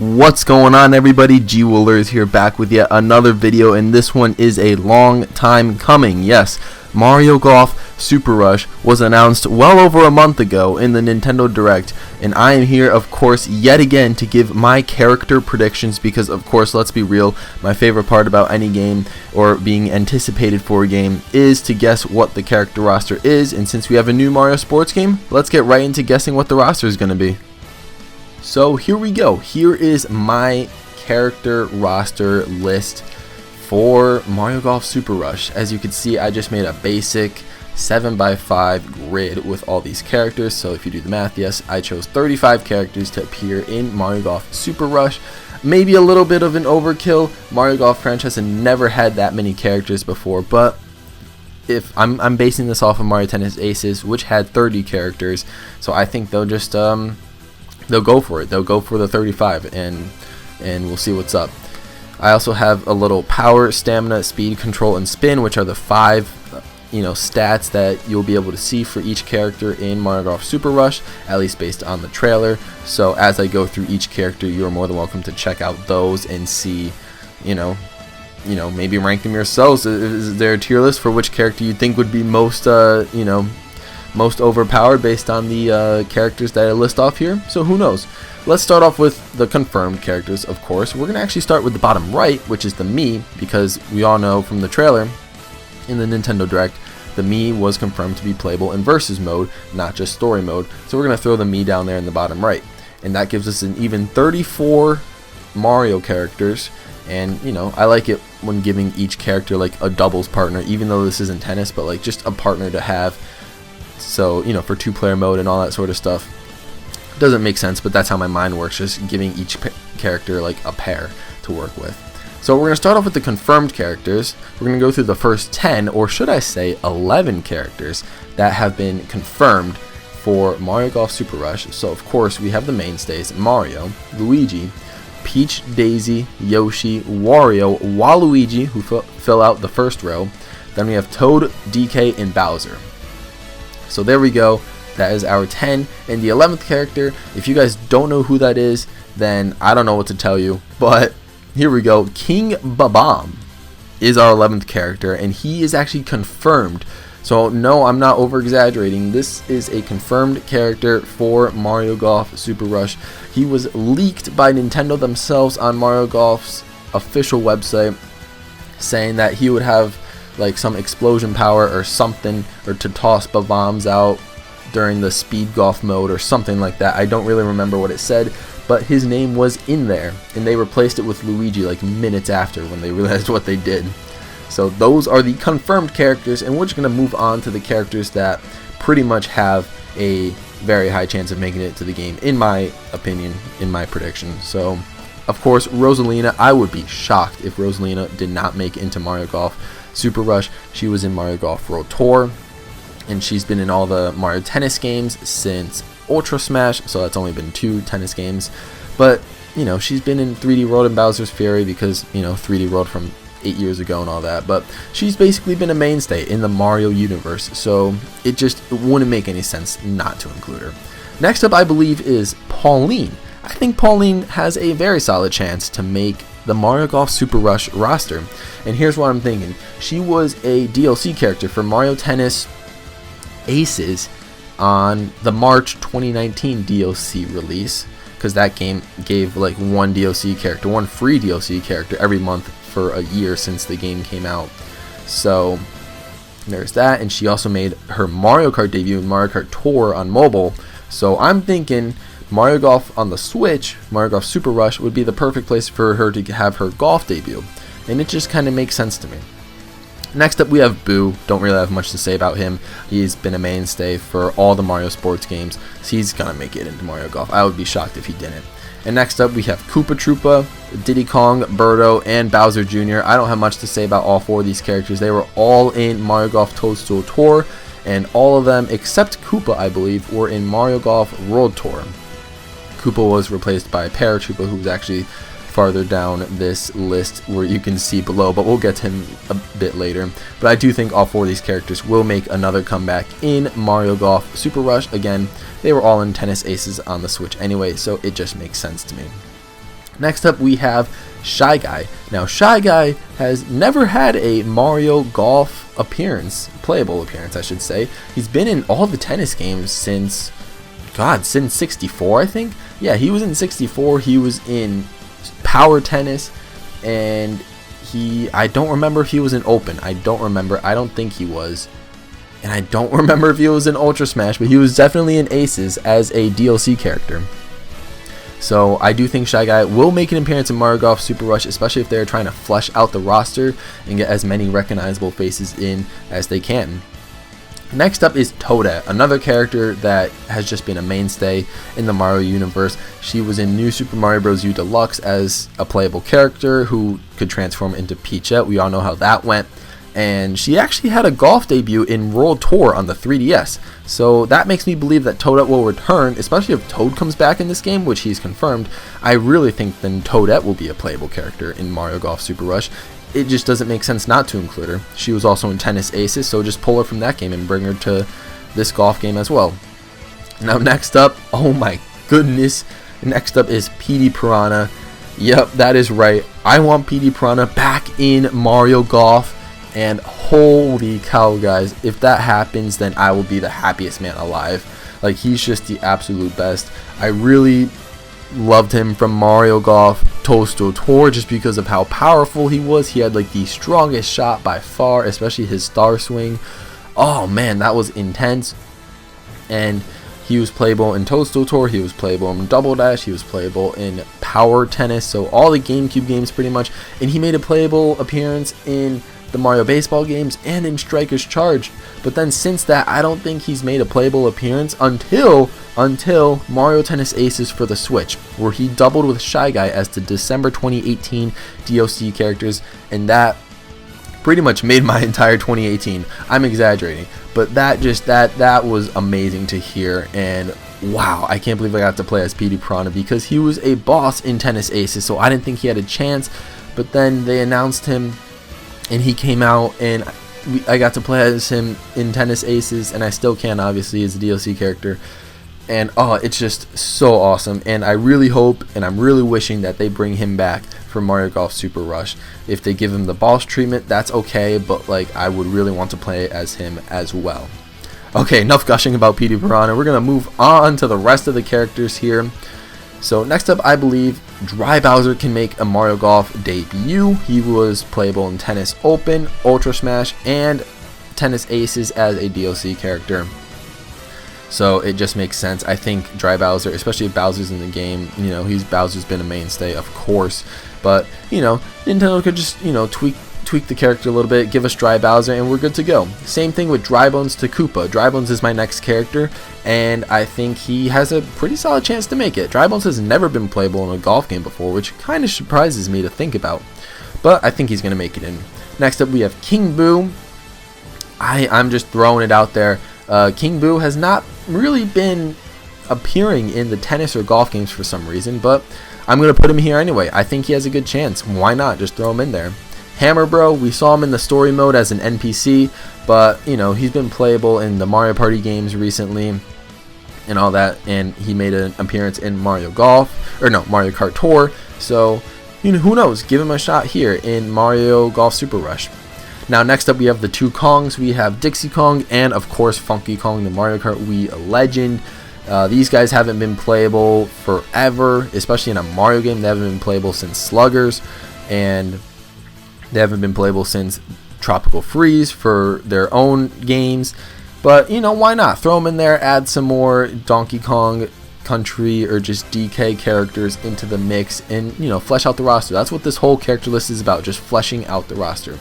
What's going on, everybody? G Wooler is here, back with yet another video, and this one is a long time coming. Yes, Mario Golf Super Rush was announced well over a month ago in the Nintendo Direct, and I am here, of course, yet again to give my character predictions because, of course, let's be real, my favorite part about any game or being anticipated for a game is to guess what the character roster is, and since we have a new Mario sports game, let's get right into guessing what the roster is going to be. So here we go. Here is my character roster list for Mario Golf Super Rush. As you can see, I just made a basic 7x5 grid with all these characters. So if you do the math, yes, I chose 35 characters to appear in Mario Golf Super Rush. Maybe a little bit of an overkill. Mario Golf franchise has never had that many characters before, but if I'm basing this off of Mario Tennis Aces, which had 30 characters, so I think they'll just they'll go for it. They'll go for the 35, and we'll see what's up. I also have a little power, stamina, speed, control, and spin, which are the 5 stats that you'll be able to see for each character in Mario Golf Super Rush, at least based on the trailer. So as I go through each character, you're more than welcome to check out those and see, maybe rank them yourselves. Is there a tier list for which character you think would be most most overpowered based on the characters that I list off here? So who knows? Let's start off with the confirmed characters, of course. We're going to actually start with the bottom right, which is the Mii, because we all know from the trailer in the Nintendo Direct, the Mii was confirmed to be playable in versus mode, not just story mode. So we're going to throw the Mii down there in the bottom right. And that gives us an even 34 Mario characters. And, I like it when giving each character like a doubles partner, even though this isn't tennis, but like just a partner to have. So, for 2-player mode and all that sort of stuff. Doesn't make sense, but that's how my mind works, just giving each character like a pair to work with. So we're going to start off with the confirmed characters. We're going to go through the first 10, or should I say 11 characters that have been confirmed for Mario Golf Super Rush. So of course we have the mainstays: Mario, Luigi, Peach, Daisy, Yoshi, Wario, Waluigi, who fill out the first row. Then we have Toad, DK, and Bowser. So there we go. That is our 10. And the 11th character, if you guys don't know who that is, then I don't know what to tell you. But here we go. King Babam is our 11th character, and he is actually confirmed. So no, I'm not over exaggerating. This is a confirmed character for Mario Golf Super Rush. He was leaked by Nintendo themselves on Mario Golf's official website, saying that he would have like some explosion power or something, or to toss Babams out during the speed golf mode or something like that. I don't really remember what it said, but his name was in there, and they replaced it with Luigi like minutes after when they realized what they did. So those are the confirmed characters, and we're just going to move on to the characters that pretty much have a very high chance of making it to the game, in my opinion, in my prediction. So of course, Rosalina, I would be shocked if Rosalina did not make it into Mario Golf Super Rush. She was in Mario Golf World Tour, and she's been in all the Mario Tennis games since Ultra Smash, so that's only been 2 tennis games. But, she's been in 3D World and Bowser's Fury because, 3D World from 8 years ago and all that. But she's basically been a mainstay in the Mario universe, so it wouldn't make any sense not to include her. Next up, I believe, is Pauline. I think Pauline has a very solid chance to make the Mario Golf Super Rush roster. And here's what I'm thinking. She was a DLC character for Mario Tennis Aces on the March 2019 DLC release, because that game gave like one free DLC character every month for a year since the game came out. So there's that, and she also made her Mario Kart debut in Mario Kart Tour on mobile. So I'm thinking Mario Golf on the Switch, Mario Golf Super Rush, would be the perfect place for her to have her golf debut, and it just kind of makes sense to me. Next up, we have Boo. Don't really have much to say about him. He's been a mainstay for all the Mario sports games, so he's gonna make it into Mario Golf. I would be shocked if he didn't. And next up, we have Koopa Troopa, Diddy Kong, Birdo, and Bowser Jr. I don't have much to say about all 4 of these characters. They were all in Mario Golf Toadstool Tour, and all of them, except Koopa, I believe, were in Mario Golf World Tour. Koopa was replaced by Paratroopa, who was actually farther down this list where you can see below, but we'll get to him a bit later. But I do think all 4 of these characters will make another comeback in Mario Golf Super Rush. Again, they were all in Tennis Aces on the Switch anyway, so it just makes sense to me. Next up, we have Shy Guy. Now, Shy Guy has never had a Mario Golf appearance, playable appearance, I should say. He's been in all the tennis games since 64, I think. Yeah, he was in 64. He was in Power Tennis, and I don't remember if he was in Open. I don't remember. I don't think he was. And I don't remember if he was in Ultra Smash, but he was definitely in Aces as a DLC character. So I do think Shy Guy will make an appearance in Mario Golf Super Rush, especially if they're trying to flesh out the roster and get as many recognizable faces in as they can. Next up is Toadette, another character that has just been a mainstay in the Mario universe. She was in New Super Mario Bros. U Deluxe as a playable character who could transform into Peachette. We all know how that went. And she actually had a golf debut in World Tour on the 3DS. So that makes me believe that Toadette will return, especially if Toad comes back in this game, which he's confirmed. I really think then Toadette will be a playable character in Mario Golf Super Rush. It just doesn't make sense not to include her. She was also in Tennis Aces, so just pull her from that game and bring her to this golf game as well. Now next up, oh my goodness, next up is Piranha. Yep, that is right. I want Piranha back in Mario Golf. And holy cow, guys, if that happens, then I will be the happiest man alive. Like, he's just the absolute best. I really loved him from Mario Golf Toadstool Tour just because of how powerful he was. He had like the strongest shot by far, especially his star swing. Oh man, that was intense. And he was playable in Toadstool Tour, he was playable in Double Dash, he was playable in Power Tennis, so all the GameCube games pretty much. And he made a playable appearance in the Mario Baseball games and in Strikers Charged. But then since that, I don't think he's made a playable appearance until Mario Tennis Aces for the Switch, where he doubled with Shy Guy as the December 2018 DLC characters, and that pretty much made my entire 2018. I'm exaggerating, but that was amazing to hear. And wow, I can't believe I got to play as Piranha because he was a boss in Tennis Aces, so I didn't think he had a chance. But then they announced him and he came out, and I got to play as him in Tennis Aces, and I still can, obviously, as a DLC character. And oh, it's just so awesome, and I really hope and I'm really wishing that they bring him back for Mario Golf Super Rush. If they give him the boss treatment, that's okay, but like, I would really want to play as him as well. Okay, enough gushing about Piranha. We're gonna move on to the rest of the characters here. So next up, I believe Dry Bowser can make a Mario Golf debut. He was playable in Tennis Open, Ultra Smash, and Tennis Aces as a DLC character. So it just makes sense. I think Dry Bowser, especially if Bowser's in the game, you know, Bowser's been a mainstay, of course. But, you know, Nintendo could just, you know, tweak the character a little bit, give us Dry Bowser, and we're good to go. Same thing with Dry Bones to Koopa. Dry Bones is my next character, and I think he has a pretty solid chance to make it. Dry Bones has never been playable in a golf game before, which kind of surprises me to think about. But I think he's going to make it in. Next up, we have King Boo. I'm just throwing it out there. King Boo has not really been appearing in the tennis or golf games for some reason, but I'm going to put him here anyway. I think he has a good chance. Why not? Just throw him in there. Hammer Bro, we saw him in the story mode as an NPC, but, you know, he's been playable in the Mario Party games recently and all that, and he made an appearance in Mario Kart Tour, so, you know, who knows? Give him a shot here in Mario Golf Super Rush. Now, next up, we have the two Kongs. We have Dixie Kong and, of course, Funky Kong, the Mario Kart Wii legend. These guys haven't been playable forever, especially in a Mario game. They haven't been playable since Sluggers, and they haven't been playable since Tropical Freeze for their own games. But, you know, why not? Throw them in there, add some more Donkey Kong Country or just DK characters into the mix, and, you know, flesh out the roster. That's what this whole character list is about, just fleshing out the roster.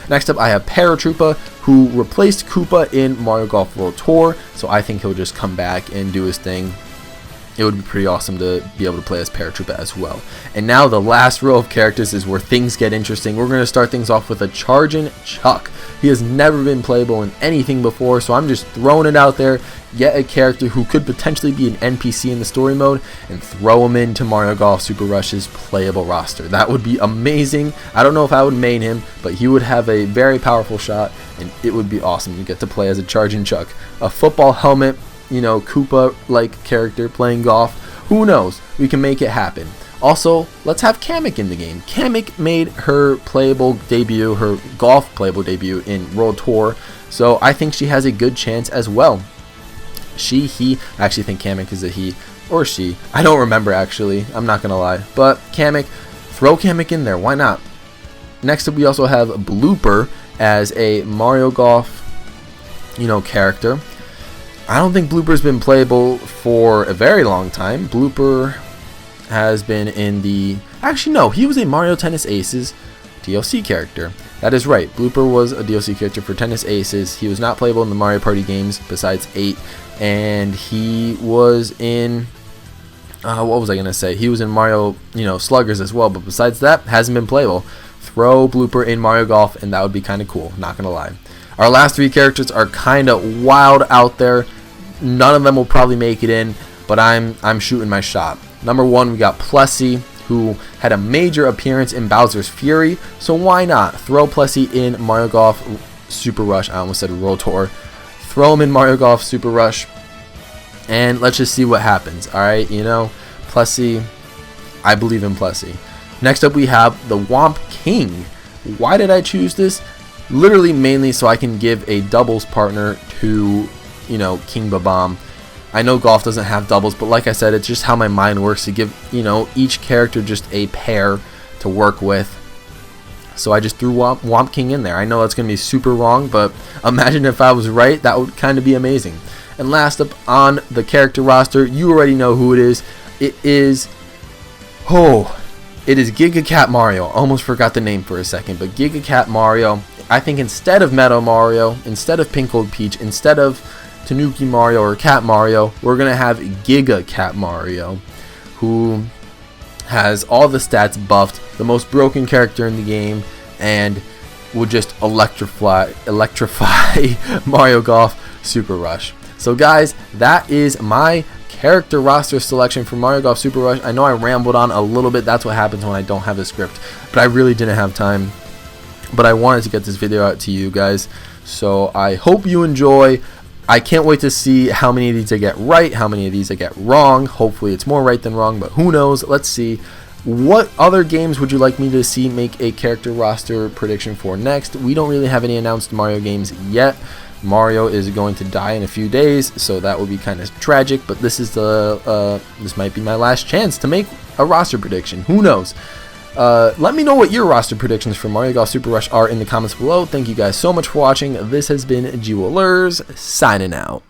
Next up, I have Paratroopa, who replaced Koopa in Mario Golf World Tour, so I think he'll just come back and do his thing. It would be pretty awesome to be able to play as Paratroopa as well. And now the last row of characters is where things get interesting. We're going to start things off with a Chargin' Chuck. He has never been playable in anything before, so I'm just throwing it out there. Get a character who could potentially be an NPC in the story mode and throw him into Mario Golf Super Rush's playable roster. That would be amazing. I don't know if I would main him, but he would have a very powerful shot, and it would be awesome to get to play as a Chargin' Chuck. A football helmet, you know, Koopa-like character playing golf. Who knows? We can make it happen. Also, let's have Kamik in the game. Kamik made her playable debut, her golf playable debut in World Tour, so I think she has a good chance as well. I actually think Kamik is a he or she. I don't remember actually, I'm not gonna lie. But Kamik, throw Kamik in there, why not? Next up we also have Blooper as a Mario Golf, character. I don't think Blooper's been playable for a very long time. Blooper has been in the... Actually, no, he was a Mario Tennis Aces DLC character. That is right. Blooper was a DLC character for Tennis Aces. He was not playable in the Mario Party games besides 8. And he was in... what was I going to say? He was in Mario, Sluggers as well. But besides that, hasn't been playable. Throw Blooper in Mario Golf, and that would be kind of cool. Not going to lie. Our last 3 characters are kind of wild out there. None of them will probably make it in, but I'm shooting my shot. Number 1, we got Plessy, who had a major appearance in Bowser's Fury, so why not throw Plessy in Mario Golf Super Rush? I almost said World Tour. Throw him in Mario Golf Super Rush, and let's just see what happens. Alright, Plessy, I believe in Plessy. Next up we have the Womp King. Why did I choose this? Literally mainly so I can give a doubles partner to, King Babam. I know golf doesn't have doubles, but like I said, it's just how my mind works to give, each character just a pair to work with. So I just threw Womp King in there. I know that's going to be super wrong, but imagine if I was right. That would kind of be amazing. And last up on the character roster, you already know who it is. It is Giga Cat Mario. Almost forgot the name for a second, but Giga Cat Mario. I think instead of Meadow Mario, instead of Pink Gold Peach, instead of Tanuki Mario or Cat Mario, we're going to have Giga Cat Mario, who has all the stats buffed, the most broken character in the game, and will just electrify Mario Golf Super Rush. So guys, that is my character roster selection for Mario Golf Super Rush. I know I rambled on a little bit. That's what happens when I don't have a script, but I really didn't have time. But I wanted to get this video out to you guys, so I hope you enjoy. I can't wait to see how many of these I get right, how many of these I get wrong. Hopefully it's more right than wrong, but who knows. Let's see. What other games would you like me to see make a character roster prediction for next? We don't really have any announced Mario games yet. Mario is going to die in a few days, so that would be kind of tragic, but this is this might be my last chance to make a roster prediction. Who knows? Let me know what your roster predictions for Mario Golf Super Rush are in the comments below. Thank you guys so much for watching. This has been Jewelers, signing out.